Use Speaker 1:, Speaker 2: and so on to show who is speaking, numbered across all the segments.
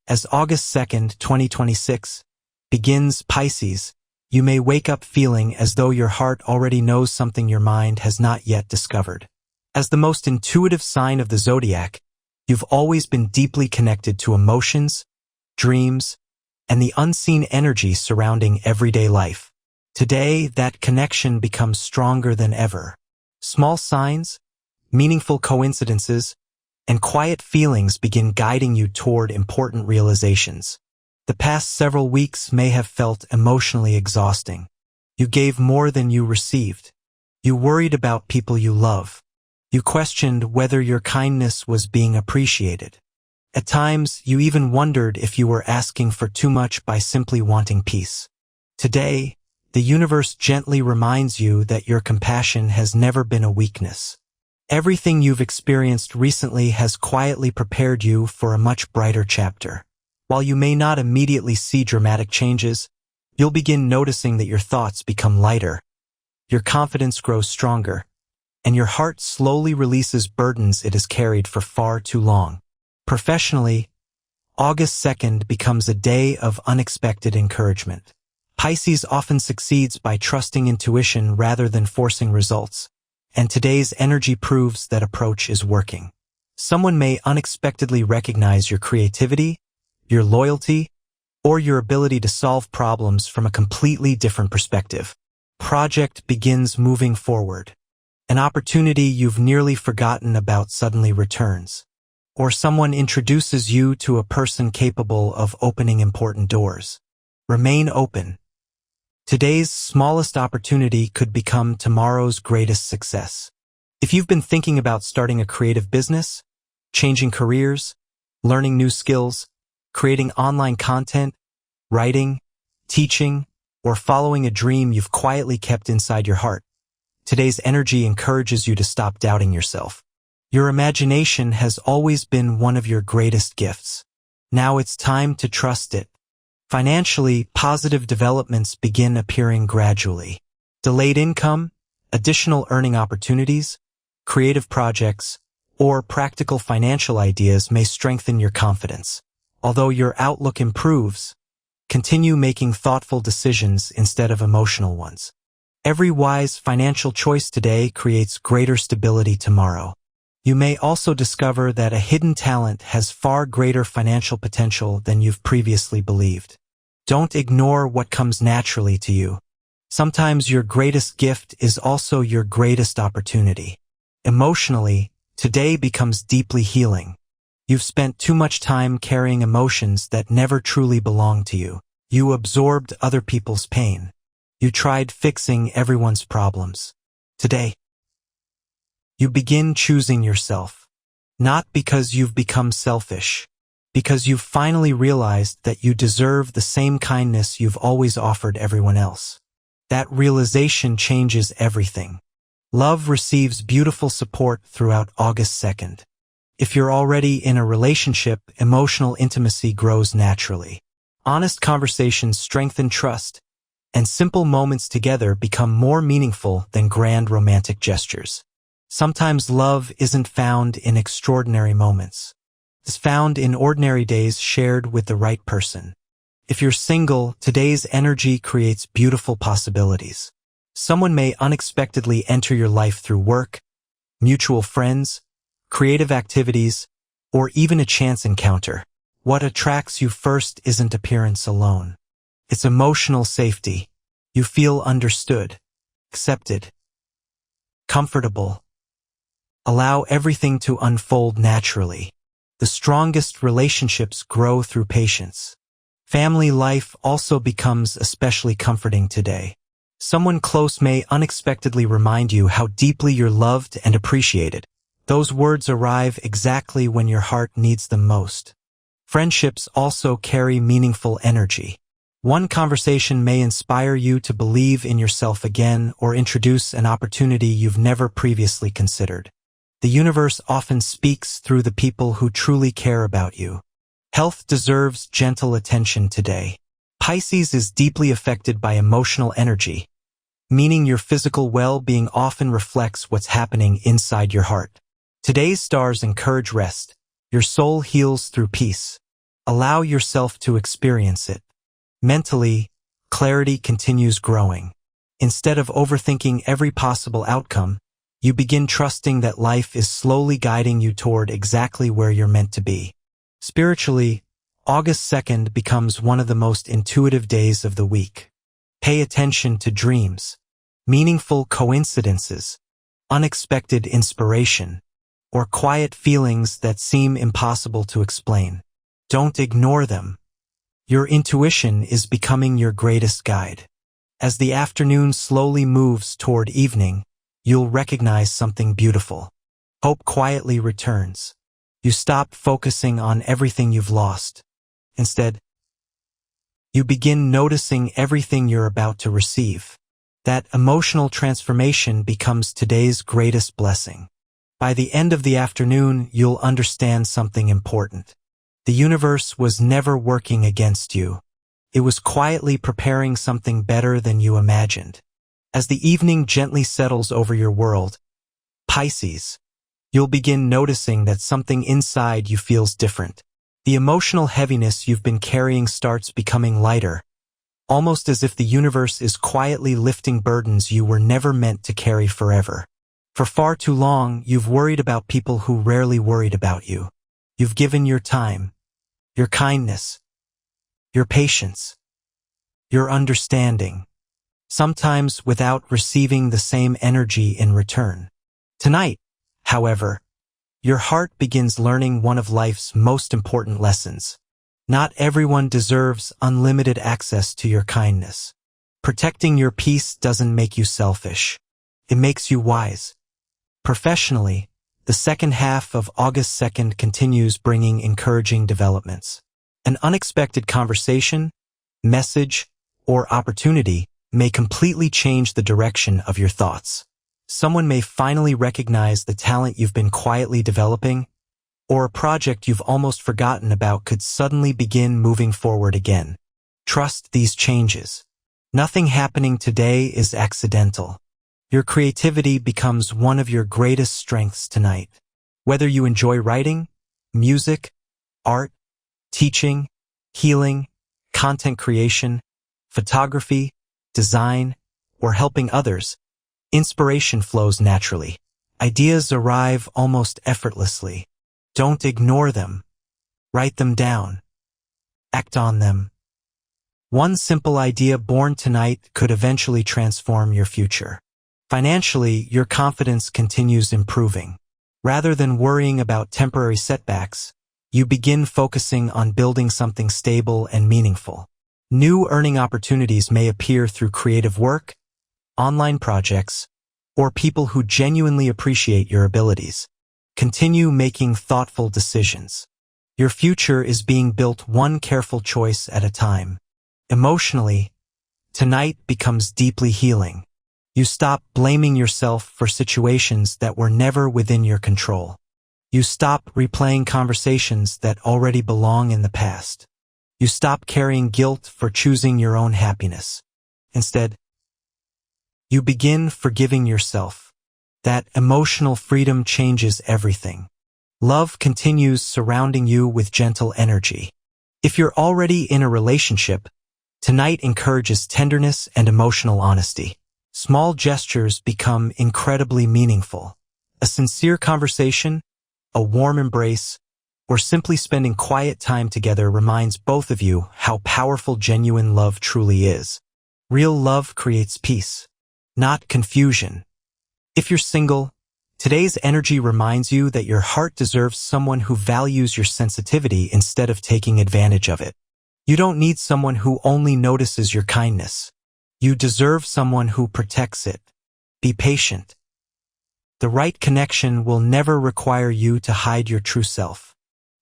Speaker 1: As August 2nd, 2026 begins, Pisces, you may wake up feeling as though your heart already knows something your mind has not yet discovered. As the most intuitive sign of the zodiac, you've always been deeply connected to emotions, dreams, and the unseen energy surrounding everyday life. Today, that connection becomes stronger than ever. Small signs, meaningful coincidences, and quiet feelings begin guiding you toward important realizations. The past several weeks may have felt emotionally exhausting. You gave more than you received. You worried about people you love. You questioned whether your kindness was being appreciated. At times, you even wondered if you were asking for too much by simply wanting peace. Today, the universe gently reminds you that your compassion has never been a weakness. Everything you've experienced recently has quietly prepared you for a much brighter chapter. While you may not immediately see dramatic changes, you'll begin noticing that your thoughts become lighter, your confidence grows stronger, and your heart slowly releases burdens it has carried for far too long. Professionally, August 2nd becomes a day of unexpected encouragement. Pisces often succeeds by trusting intuition rather than forcing results, and today's energy proves that approach is working. Someone may unexpectedly recognize your creativity, your loyalty, or your ability to solve problems from a completely different perspective. Project begins moving forward. An opportunity you've nearly forgotten about suddenly returns. Or someone introduces you to a person capable of opening important doors. Remain open. Today's smallest opportunity could become tomorrow's greatest success. If you've been thinking about starting a creative business, changing careers, learning new skills, creating online content, writing, teaching, or following a dream you've quietly kept inside your heart, today's energy encourages you to stop doubting yourself. Your imagination has always been one of your greatest gifts. Now it's time to trust it. Financially, positive developments begin appearing gradually. Delayed income, additional earning opportunities, creative projects, or practical financial ideas may strengthen your confidence. Although your outlook improves, continue making thoughtful decisions instead of emotional ones. Every wise financial choice today creates greater stability tomorrow. You may also discover that a hidden talent has far greater financial potential than you've previously believed. Don't ignore what comes naturally to you. Sometimes your greatest gift is also your greatest opportunity. Emotionally, today becomes deeply healing. You've spent too much time carrying emotions that never truly belong to you. You absorbed other people's pain. You tried fixing everyone's problems. Today, you begin choosing yourself. Not because you've become selfish, because you've finally realized that you deserve the same kindness you've always offered everyone else. That realization changes everything. Love receives beautiful support throughout August 2nd. If you're already in a relationship, emotional intimacy grows naturally. Honest conversations strengthen trust, and simple moments together become more meaningful than grand romantic gestures. Sometimes love isn't found in extraordinary moments. It's found in ordinary days shared with the right person. If you're single, today's energy creates beautiful possibilities. Someone may unexpectedly enter your life through work, mutual friends, creative activities, or even a chance encounter. What attracts you first isn't appearance alone. It's emotional safety. You feel understood, accepted, comfortable. Allow everything to unfold naturally. The strongest relationships grow through patience. Family life also becomes especially comforting today. Someone close may unexpectedly remind you how deeply you're loved and appreciated. Those words arrive exactly when your heart needs them most. Friendships also carry meaningful energy. One conversation may inspire you to believe in yourself again or introduce an opportunity you've never previously considered. The universe often speaks through the people who truly care about you. Health deserves gentle attention today. Pisces is deeply affected by emotional energy, meaning your physical well-being often reflects what's happening inside your heart. Today's stars encourage rest. Your soul heals through peace. Allow yourself to experience it. Mentally, clarity continues growing. Instead of overthinking every possible outcome, you begin trusting that life is slowly guiding you toward exactly where you're meant to be. Spiritually, August 2nd becomes one of the most intuitive days of the week. Pay attention to dreams, meaningful coincidences, unexpected inspiration, or quiet feelings that seem impossible to explain. Don't ignore them. Your intuition is becoming your greatest guide. As the afternoon slowly moves toward evening, you'll recognize something beautiful. Hope quietly returns. You stop focusing on everything you've lost. Instead, you begin noticing everything you're about to receive. That emotional transformation becomes today's greatest blessing. By the end of the afternoon, you'll understand something important. The universe was never working against you. It was quietly preparing something better than you imagined. As the evening gently settles over your world, Pisces, you'll begin noticing that something inside you feels different. The emotional heaviness you've been carrying starts becoming lighter, almost as if the universe is quietly lifting burdens you were never meant to carry forever. For far too long, you've worried about people who rarely worried about you. You've given your time, your kindness, your patience, your understanding, sometimes without receiving the same energy in return. Tonight, however, your heart begins learning one of life's most important lessons. Not everyone deserves unlimited access to your kindness. Protecting your peace doesn't make you selfish. It makes you wise. Professionally, the second half of August 2nd continues bringing encouraging developments. An unexpected conversation, message, or opportunity may completely change the direction of your thoughts. Someone may finally recognize the talent you've been quietly developing, or a project you've almost forgotten about could suddenly begin moving forward again. Trust these changes. Nothing happening today is accidental. Your creativity becomes one of your greatest strengths tonight. Whether you enjoy writing, music, art, teaching, healing, content creation, photography, design, or helping others, inspiration flows naturally. Ideas arrive almost effortlessly. Don't ignore them. Write them down. Act on them. One simple idea born tonight could eventually transform your future. Financially, your confidence continues improving. Rather than worrying about temporary setbacks, you begin focusing on building something stable and meaningful. New earning opportunities may appear through creative work, online projects, or people who genuinely appreciate your abilities. Continue making thoughtful decisions. Your future is being built one careful choice at a time. Emotionally, tonight becomes deeply healing. You stop blaming yourself for situations that were never within your control. You stop replaying conversations that already belong in the past. You stop carrying guilt for choosing your own happiness. Instead, you begin forgiving yourself. That emotional freedom changes everything. Love continues surrounding you with gentle energy. If you're already in a relationship, tonight encourages tenderness and emotional honesty. Small gestures become incredibly meaningful. A sincere conversation, a warm embrace, or simply spending quiet time together reminds both of you how powerful genuine love truly is. Real love creates peace, not confusion. If you're single, today's energy reminds you that your heart deserves someone who values your sensitivity instead of taking advantage of it. You don't need someone who only notices your kindness. You deserve someone who protects it. Be patient. The right connection will never require you to hide your true self.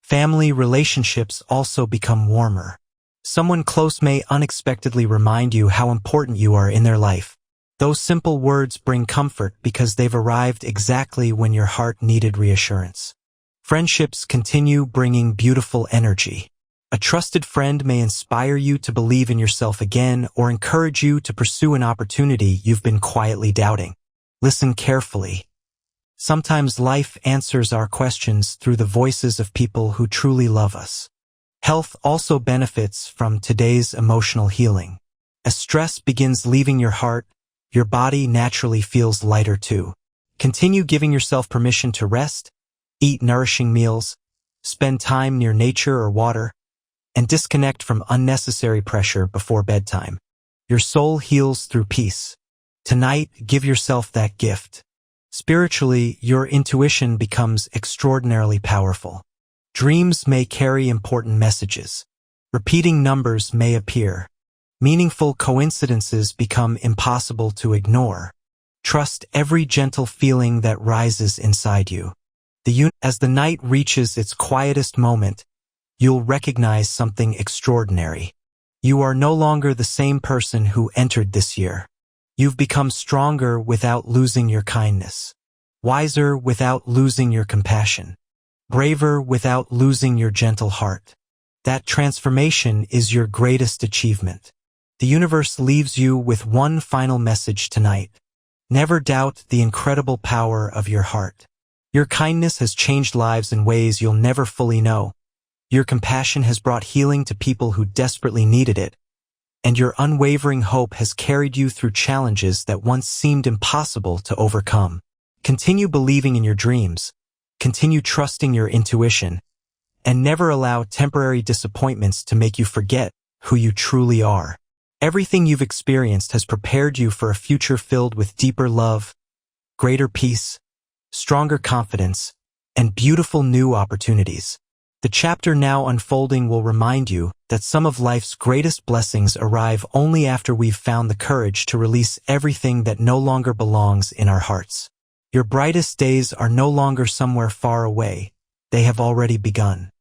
Speaker 1: Family relationships also become warmer. Someone close may unexpectedly remind you how important you are in their life. Those simple words bring comfort because they've arrived exactly when your heart needed reassurance. Friendships continue bringing beautiful energy. A trusted friend may inspire you to believe in yourself again or encourage you to pursue an opportunity you've been quietly doubting. Listen carefully. Sometimes life answers our questions through the voices of people who truly love us. Health also benefits from today's emotional healing. As stress begins leaving your heart, your body naturally feels lighter too. Continue giving yourself permission to rest, eat nourishing meals, spend time near nature or water, and disconnect from unnecessary pressure before bedtime. Your soul heals through peace. Tonight, give yourself that gift. Spiritually, your intuition becomes extraordinarily powerful. Dreams may carry important messages. Repeating numbers may appear. Meaningful coincidences become impossible to ignore. Trust every gentle feeling that rises inside you. As the night reaches its quietest moment, you'll recognize something extraordinary. You are no longer the same person who entered this year. You've become stronger without losing your kindness, wiser without losing your compassion, braver without losing your gentle heart. That transformation is your greatest achievement. The universe leaves you with one final message tonight. Never doubt the incredible power of your heart. Your kindness has changed lives in ways you'll never fully know. Your compassion has brought healing to people who desperately needed it. And your unwavering hope has carried you through challenges that once seemed impossible to overcome. Continue believing in your dreams, continue trusting your intuition, and never allow temporary disappointments to make you forget who you truly are. Everything you've experienced has prepared you for a future filled with deeper love, greater peace, stronger confidence, and beautiful new opportunities. The chapter now unfolding will remind you that some of life's greatest blessings arrive only after we've found the courage to release everything that no longer belongs in our hearts. Your brightest days are no longer somewhere far away. They have already begun.